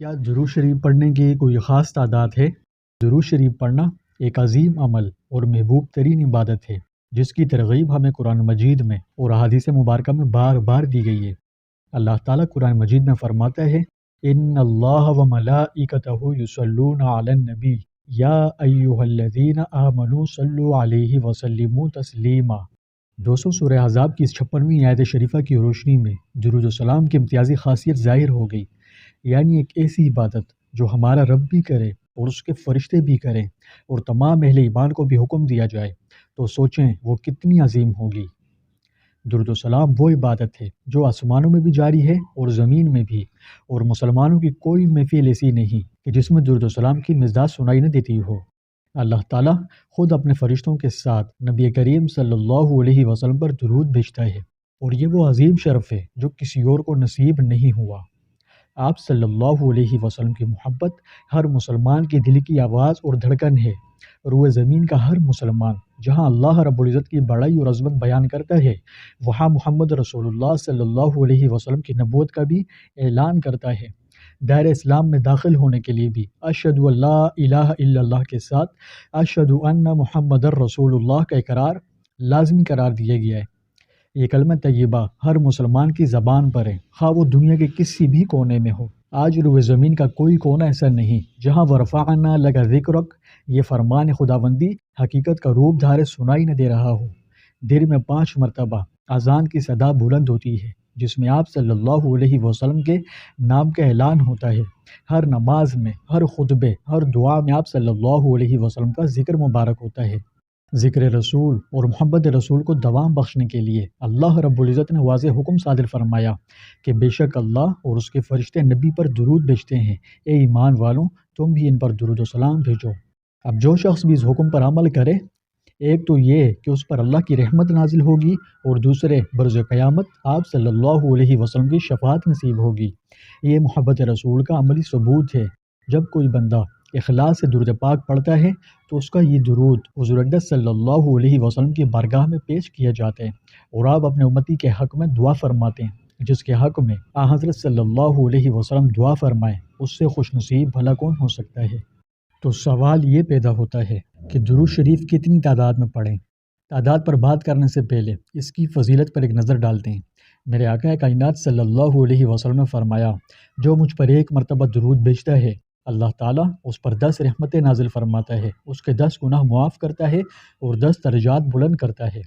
کیا درود شریف پڑھنے کی کوئی خاص تعداد ہے؟ درود شریف پڑھنا ایک عظیم عمل اور محبوب ترین عبادت ہے جس کی ترغیب ہمیں قرآن مجید میں اور احادیث مبارکہ میں بار بار دی گئی ہے۔ اللہ تعالیٰ قرآن مجید میں فرماتا ہے ان اللہ و ملائکتہ یصلون علی النبی یا ایھا الذین آمنوا صلوا علیہ وسلموا تسلیما۔ دوستو، سورہ احزاب کی اس 56ویں آیت شریفہ کی روشنی میں درود و سلام کی امتیازی خاصیت ظاہر ہو گئی، یعنی ایک ایسی عبادت جو ہمارا رب بھی کرے اور اس کے فرشتے بھی کریں اور تمام اہل ایمان کو بھی حکم دیا جائے تو سوچیں وہ کتنی عظیم ہوگی۔ درود و سلام وہ عبادت ہے جو آسمانوں میں بھی جاری ہے اور زمین میں بھی، اور مسلمانوں کی کوئی محفل ایسی نہیں کہ جس میں درود و سلام کی مزداد سنائی نہ دیتی ہو۔ اللہ تعالیٰ خود اپنے فرشتوں کے ساتھ نبی کریم صلی اللہ علیہ وسلم پر درود بھیجتا ہے، اور یہ وہ عظیم شرف ہے جو کسی اور کو نصیب نہیں ہوا۔ آپ صلی اللہ علیہ وسلم کی محبت ہر مسلمان کے دل کی آواز اور دھڑکن ہے۔ روئے زمین کا ہر مسلمان جہاں اللہ رب العزت کی بڑائی اور عظمت بیان کرتا ہے، وہاں محمد رسول اللہ صلی اللہ علیہ وسلم کی نبوت کا بھی اعلان کرتا ہے۔ دائرہ اسلام میں داخل ہونے کے لیے بھی اشہد ان لا الہ الا اللہ کے ساتھ اشہد ان محمد رسول اللہ کا اقرار لازمی قرار دیا گیا ہے۔ یہ کلمہ طیبہ ہر مسلمان کی زبان پر ہے، خواہ وہ دنیا کے کسی بھی کونے میں ہو۔ آج روئے زمین کا کوئی کونا ایسا نہیں جہاں ورفعنا لک ذکرک یہ فرمان خداوندی حقیقت کا روپ دھارے سنائی نہ دے رہا ہو۔ دن میں 5 مرتبہ اذان کی صدا بلند ہوتی ہے جس میں آپ صلی اللہ علیہ وسلم کے نام کا اعلان ہوتا ہے۔ ہر نماز میں، ہر خطبے، ہر دعا میں آپ صلی اللہ علیہ وسلم کا ذکر مبارک ہوتا ہے۔ ذکر رسول اور محبت رسول کو دوام بخشنے کے لیے اللہ رب العزت نے واضح حکم صادر فرمایا کہ بے شک اللہ اور اس کے فرشتے نبی پر درود بھیجتے ہیں، اے ایمان والوں تم بھی ان پر درود و سلام بھیجو۔ اب جو شخص بھی اس حکم پر عمل کرے، ایک تو یہ کہ اس پر اللہ کی رحمت نازل ہوگی، اور دوسرے برز قیامت آپ صلی اللہ علیہ وسلم کی شفاعت نصیب ہوگی۔ یہ محبت رسول کا عملی ثبوت ہے۔ جب کوئی بندہ اخلاص سے درود پاک پڑھتا ہے تو اس کا یہ درود حضور اقدس صلی اللہ علیہ وسلم کی بارگاہ میں پیش کیا جاتا ہے، اور آپ اپنے امتی کے حق میں دعا فرماتے ہیں جس کے حق میں حضرت صلی اللہ علیہ وسلم دعا فرمائیں، اس سے خوش نصیب بھلا کون ہو سکتا ہے؟ تو سوال یہ پیدا ہوتا ہے کہ درود شریف کتنی تعداد میں پڑھیں؟ تعداد پر بات کرنے سے پہلے اس کی فضیلت پر ایک نظر ڈالتے ہیں۔ میرے آقا کائنات صلی اللہ علیہ وسلم نے فرمایا جو مجھ پر 1 مرتبہ درود بھیجتا ہے اللہ تعالیٰ اس پر 10 رحمتیں نازل فرماتا ہے، اس کے 10 گناہ معاف کرتا ہے اور 10 درجات بلند کرتا ہے۔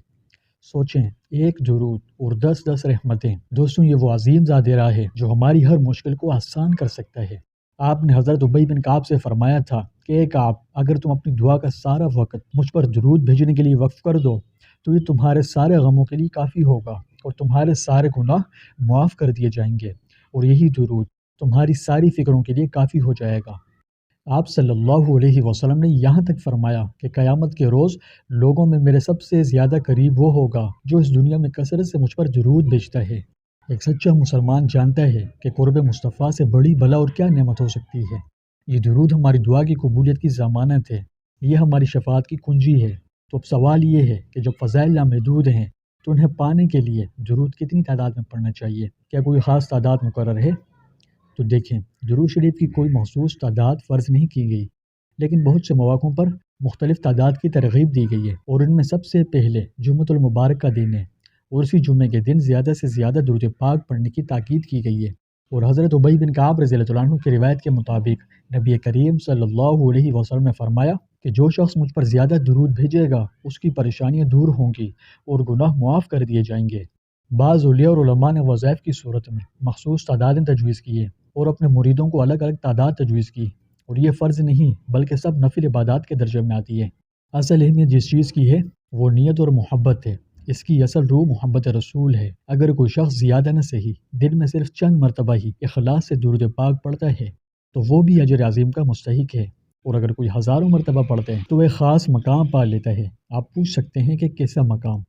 سوچیں، 1 درود اور 10 رحمتیں۔ دوستوں، یہ وہ عظیم ذات راہ ہے جو ہماری ہر مشکل کو آسان کر سکتا ہے۔ آپ نے حضرت ابی بن کعب سے فرمایا تھا کہ اے کعب، اگر تم اپنی دعا کا سارا وقت مجھ پر درود بھیجنے کے لیے وقف کر دو تو یہ تمہارے سارے غموں کے لیے کافی ہوگا اور تمہارے سارے گناہ معاف کر دیے جائیں گے، اور یہی درود تمہاری ساری فکروں کے لیے کافی ہو جائے گا۔ آپ صلی اللہ علیہ وسلم نے یہاں تک فرمایا کہ قیامت کے روز لوگوں میں میرے سب سے زیادہ قریب وہ ہوگا جو اس دنیا میں کثرت سے مجھ پر درود بھیجتا ہے۔ ایک سچا مسلمان جانتا ہے کہ قرب مصطفیٰ سے بڑی بلا اور کیا نعمت ہو سکتی ہے۔ یہ درود ہماری دعا کی قبولیت کی ضمانت ہے، یہ ہماری شفاعت کی کنجی ہے۔ تو اب سوال یہ ہے کہ جب فضائل لامحدود ہیں تو انہیں پانے کے لیے درود کتنی تعداد میں پڑھنا چاہیے؟ کیا کوئی خاص تعداد مقرر ہے؟ تو دیکھیں، درود شریف کی کوئی مخصوص تعداد فرض نہیں کی گئی، لیکن بہت سے مواقعوں پر مختلف تعداد کی ترغیب دی گئی ہے، اور ان میں سب سے پہلے جمعۃ المبارک کا دن ہے، اور اسی جمعے کے دن زیادہ سے زیادہ درود پاک پڑھنے کی تاکید کی گئی ہے۔ اور حضرت ابی بن کعب رضی اللہ عنہ کی روایت کے مطابق نبی کریم صلی اللہ علیہ وسلم نے فرمایا کہ جو شخص مجھ پر زیادہ درود بھیجے گا اس کی پریشانیاں دور ہوں گی اور گناہ معاف کر دیے جائیں گے۔ بعض اولیاء اور علماء نے وظائف کی صورت میں مخصوص تعدادیں تجویز کی ہیں اور اپنے مریدوں کو الگ الگ تعداد تجویز کی، اور یہ فرض نہیں بلکہ سب نفل عبادات کے درجے میں آتی ہے۔ اصل اہمیت جس چیز کی ہے وہ نیت اور محبت ہے، اس کی اصل روح محبت رسول ہے۔ اگر کوئی شخص زیادہ نہ صحیح دن میں صرف چند مرتبہ ہی اخلاص سے درود پاک پڑھتا ہے تو وہ بھی اجر عظیم کا مستحق ہے، اور اگر کوئی ہزاروں مرتبہ پڑھتے ہیں تو وہ ایک خاص مقام پا لیتا ہے۔ آپ پوچھ سکتے ہیں کہ کیسا مقام؟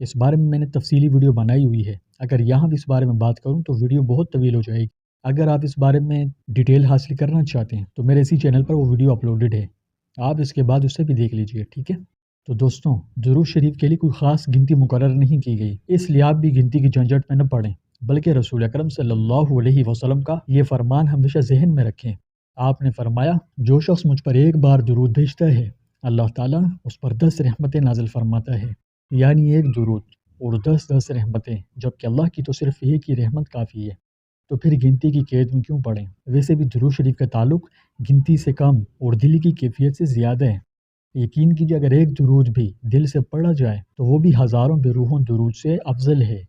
اس بارے میں نے تفصیلی ویڈیو بنائی ہوئی ہے، اگر یہاں بھی اس بارے میں بات کروں تو ویڈیو بہت طویل ہو جائے گی۔ اگر آپ اس بارے میں ڈیٹیل حاصل کرنا چاہتے ہیں تو میرے اسی چینل پر وہ ویڈیو اپلوڈڈ ہے، آپ اس کے بعد اسے بھی دیکھ لیجئے، ٹھیک ہے؟ تو دوستوں، درود شریف کے لیے کوئی خاص گنتی مقرر نہیں کی گئی، اس لیے آپ بھی گنتی کی جھنجھٹ میں نہ پڑیں بلکہ رسول اکرم صلی اللہ علیہ وسلم کا یہ فرمان ہمیشہ ذہن میں رکھیں۔ آپ نے فرمایا، جو شخص مجھ پر ایک بار درود بھیجتا ہے اللہ تعالیٰ اس پر 10 رحمتیں نازل فرماتا ہے، یعنی ایک درود اور 10 رحمتیں، جبکہ اللہ کی تو صرف ایک ہی رحمت کافی ہے، تو پھر گنتی کی قید میں کیوں پڑیں؟ ویسے بھی درود شریف کا تعلق گنتی سے کم اور دل کی کیفیت سے زیادہ ہے۔ یقین کیجیے اگر ایک درود بھی دل سے پڑھا جائے تو وہ بھی ہزاروں بے روحوں درود سے افضل ہے۔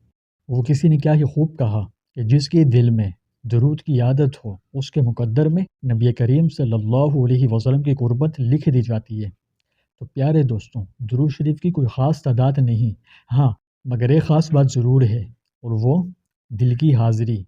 وہ کسی نے کیا ہی خوب کہا کہ جس کے دل میں درود کی عادت ہو اس کے مقدر میں نبی کریم صلی اللہ علیہ وسلم کی قربت لکھ دی جاتی ہے۔ تو پیارے دوستوں، درود شریف کی کوئی خاص تعداد نہیں، ہاں مگر ایک خاص بات ضرور ہے، اور وہ دل کی حاضری